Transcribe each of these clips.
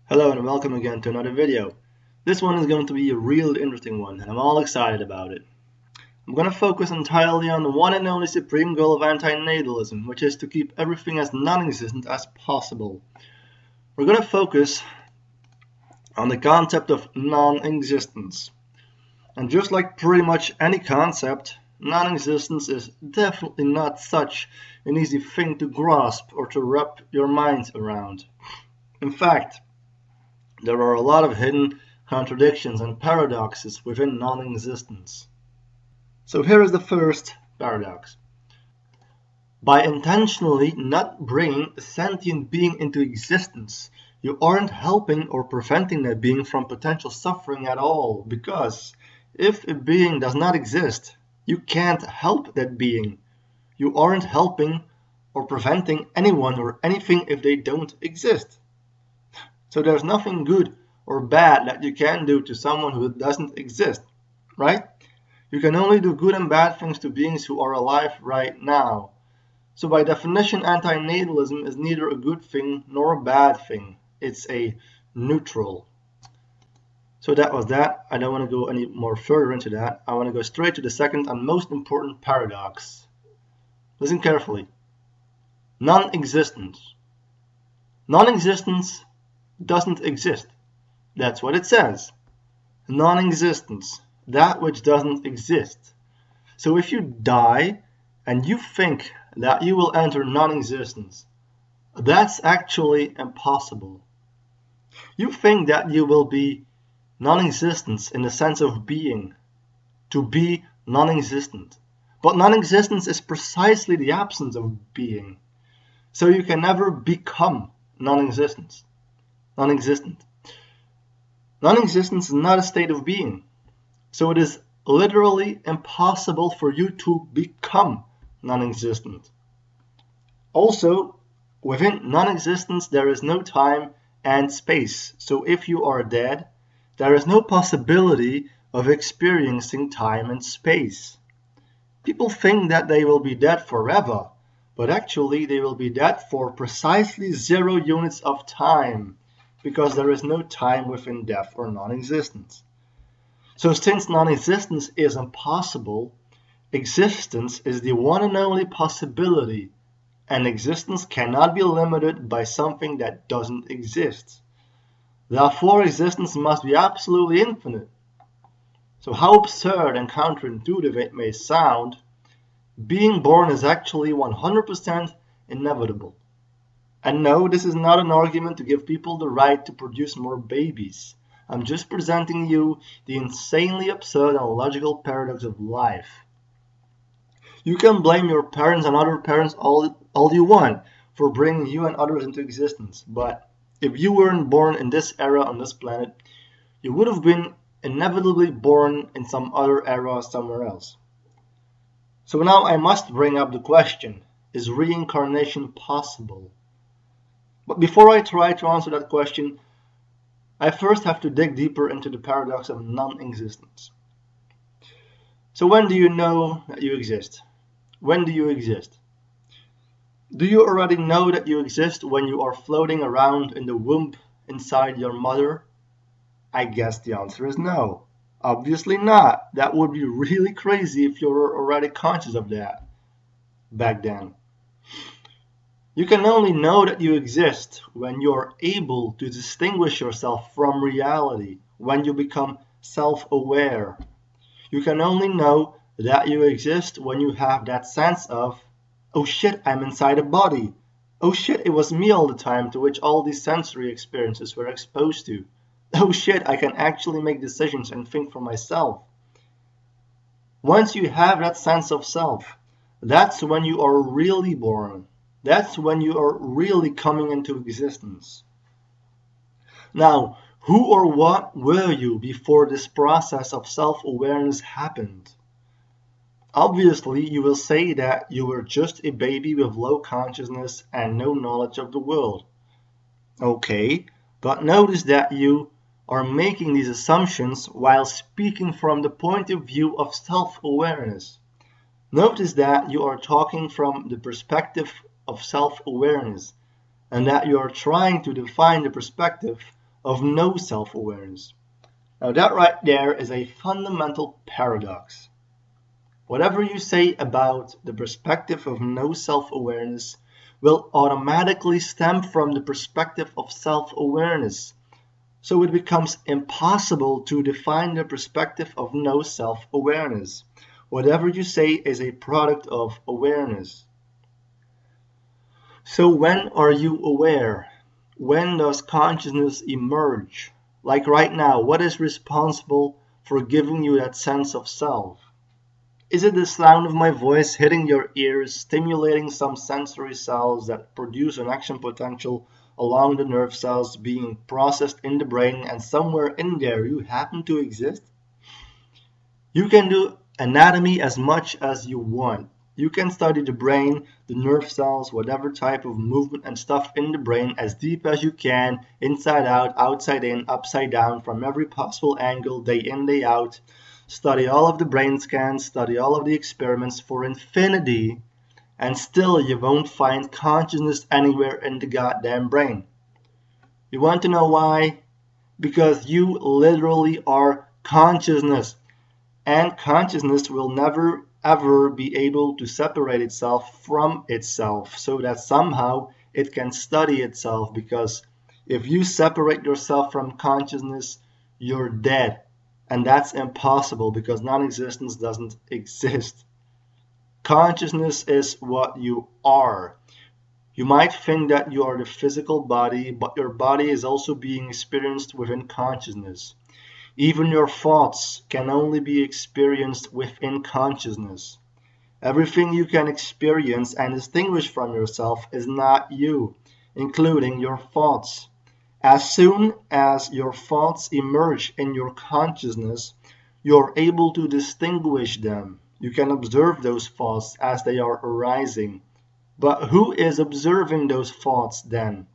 Hello and welcome again to another video. This one is going to be a real interesting one and I'm all excited about it. I'm going to focus entirely on the one and only supreme goal of anti-natalism, which is to keep everything as non-existent as possible. We're going to focus on the concept of non-existence. And just like pretty much any concept, non-existence is definitely not such an easy thing to grasp or to wrap your mind around. In fact, there are a lot of hidden contradictions and paradoxes within non-existence. So here is the first paradox. By intentionally not bringing a sentient being into existence, you aren't helping or preventing that being from potential suffering at all, because if a being does not exist, you can't help that being. You aren't helping or preventing anyone or anything if they don't exist. So there's nothing good or bad that you can do to someone who doesn't exist, right? You can only do good and bad things to beings who are alive right now. So by definition, anti-natalism is neither a good thing nor a bad thing. It's a neutral. So that was that. I don't want to go any more further into that. I want to go straight to the second and most important paradox. Listen carefully. Non-existence. Non-existence doesn't exist. That's what it says. Non-existence, that which doesn't exist. So if you die and you think that you will enter non-existence, that's actually impossible. You think that you will be non-existence in the sense of being, to be non-existent. But non-existence is precisely the absence of being. So you can never become non-existence. Non-existent. Non-existence is not a state of being, so it is literally impossible for you to become non-existent. Also, within non-existence there is no time and space, so if you are dead, there is no possibility of experiencing time and space. People think that they will be dead forever, but actually they will be dead for precisely 0 units of time, because there is no time within death or non-existence. So since non-existence is impossible, existence is the one and only possibility, and existence cannot be limited by something that doesn't exist. Therefore, existence must be absolutely infinite. So how absurd and counterintuitive it may sound, being born is actually 100% inevitable. And no, this is not an argument to give people the right to produce more babies. I'm just presenting you the insanely absurd and illogical paradox of life. You can blame your parents and other parents all you want for bringing you and others into existence, but if you weren't born in this era on this planet, you would have been inevitably born in some other era somewhere else. So now I must bring up the question, is reincarnation possible? But before I try to answer that question, I first have to dig deeper into the paradox of non-existence. So when do you know that you exist? When do you exist? Do you already know that you exist when you are floating around in the womb inside your mother? I guess the answer is no. Obviously not. That would be really crazy if you were already conscious of that back then. You can only know that you exist when you are able to distinguish yourself from reality, when you become self-aware. You can only know that you exist when you have that sense of, oh shit, I'm inside a body. Oh shit, it was me all the time, to which all these sensory experiences were exposed to. Oh shit, I can actually make decisions and think for myself. Once you have that sense of self, that's when you are really born. That's when you are really coming into existence. Now, who or what were you before this process of self-awareness happened? Obviously, you will say that you were just a baby with low consciousness and no knowledge of the world. Okay, but notice that you are making these assumptions while speaking from the point of view of self-awareness. Notice that you are talking from the perspective of self-awareness, and that you are trying to define the perspective of no self-awareness. Now that right there is a fundamental paradox. Whatever you say about the perspective of no self-awareness will automatically stem from the perspective of self-awareness. So it becomes impossible to define the perspective of no self-awareness. Whatever you say is a product of awareness. So when are you aware? When does consciousness emerge? Like right now, what is responsible for giving you that sense of self? Is it the sound of my voice hitting your ears, stimulating some sensory cells that produce an action potential along the nerve cells being processed in the brain, and somewhere in there you happen to exist? You can do anatomy as much as you want. You can study the brain, the nerve cells, whatever type of movement and stuff in the brain as deep as you can, inside out, outside in, upside down, from every possible angle, day in, day out. Study all of the brain scans, study all of the experiments for infinity, and still you won't find consciousness anywhere in the goddamn brain. You want to know why? Because you literally are consciousness, and consciousness will never ever be able to separate itself from itself so that somehow it can study itself, because if you separate yourself from consciousness, you're dead. And that's impossible because non-existence doesn't exist. Consciousness is what you are. You might think that you are the physical body, but your body is also being experienced within consciousness. Even your thoughts can only be experienced within consciousness. Everything you can experience and distinguish from yourself is not you, including your thoughts. As soon as your thoughts emerge in your consciousness, you're able to distinguish them. You can observe those thoughts as they are arising. But who is observing those thoughts then?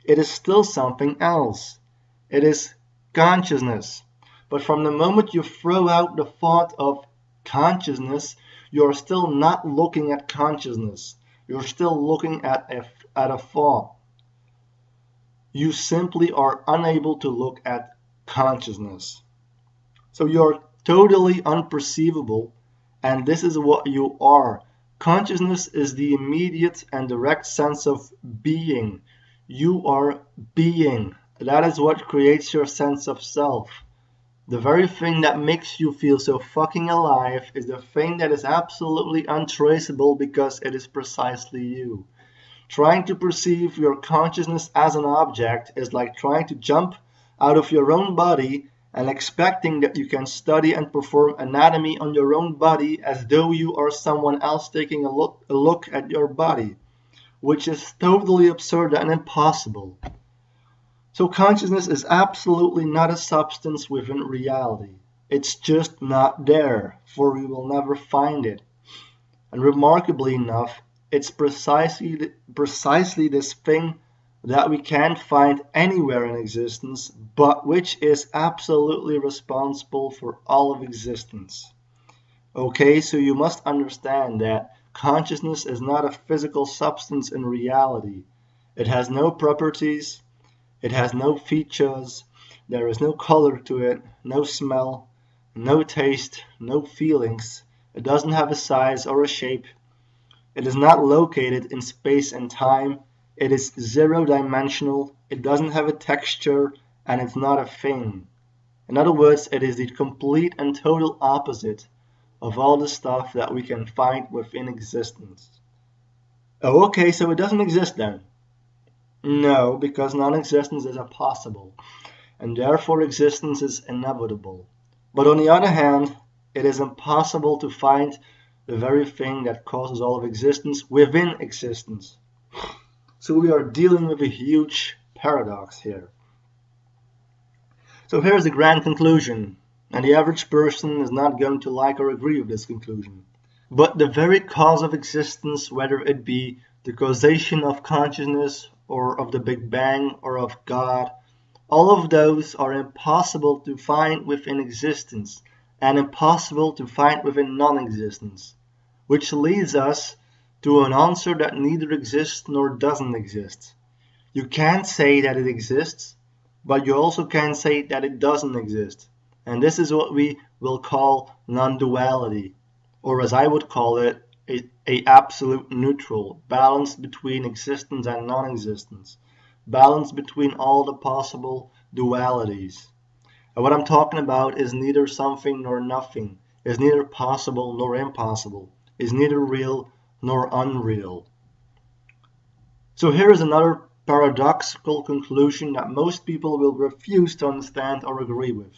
It is still something else. It is consciousness. But from the moment you throw out the thought of consciousness, you're still not looking at consciousness. You're still looking at a thought. You simply are unable to look at consciousness. So you're totally unperceivable, and this is what you are. Consciousness is the immediate and direct sense of being. You are being. That is what creates your sense of self. The very thing that makes you feel so fucking alive is the thing that is absolutely untraceable because it is precisely you. Trying to perceive your consciousness as an object is like trying to jump out of your own body and expecting that you can study and perform anatomy on your own body as though you are someone else taking a look at your body, which is totally absurd and impossible. So consciousness is absolutely not a substance within reality. It's just not there, for we will never find it. And remarkably enough, it's precisely this thing that we can't find anywhere in existence, but which is absolutely responsible for all of existence. Okay, so you must understand that consciousness is not a physical substance in reality. It has no properties, it has no features, there is no color to it, no smell, no taste, no feelings. It doesn't have a size or a shape. It is not located in space and time. It is zero-dimensional. It doesn't have a texture, and it's not a thing. In other words, it is the complete and total opposite of all the stuff that we can find within existence. Oh, okay, so it doesn't exist then? No, because non-existence is impossible, and therefore existence is inevitable. But on the other hand, it is impossible to find the very thing that causes all of existence within existence. So we are dealing with a huge paradox here. So here's the grand conclusion, and the average person is not going to like or agree with this conclusion. But the very cause of existence, whether it be the causation of consciousness or of the Big Bang or of God, all of those are impossible to find within existence and impossible to find within non-existence, which leads us to an answer that neither exists nor doesn't exist. You can't say that it exists, but you also can say that it doesn't exist. And this is what we will call non-duality, or as I would call it, a absolute neutral, balance between existence and non-existence, balance between all the possible dualities. And what I'm talking about is neither something nor nothing, is neither possible nor impossible, is neither real nor unreal. So here is another paradoxical conclusion that most people will refuse to understand or agree with.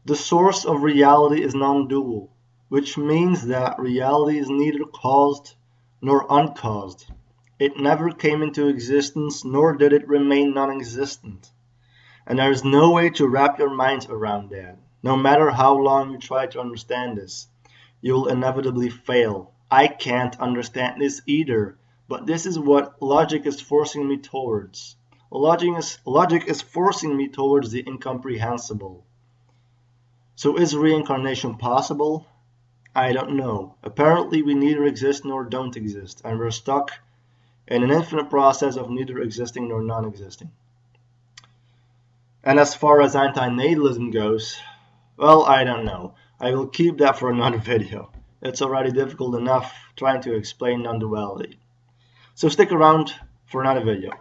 The source of reality is non-dual, which means that reality is neither caused nor uncaused. It never came into existence, nor did it remain non-existent. And there is no way to wrap your mind around that. No matter how long you try to understand this, you will inevitably fail. I can't understand this either, but this is what logic is forcing me towards. Logic is forcing me towards the incomprehensible. So is reincarnation possible? I don't know. Apparently we neither exist nor don't exist, and we're stuck in an infinite process of neither existing nor non-existing. And as far as anti-natalism goes, well, I don't know. I will keep that for another video. It's already difficult enough trying to explain non-duality. So stick around for another video.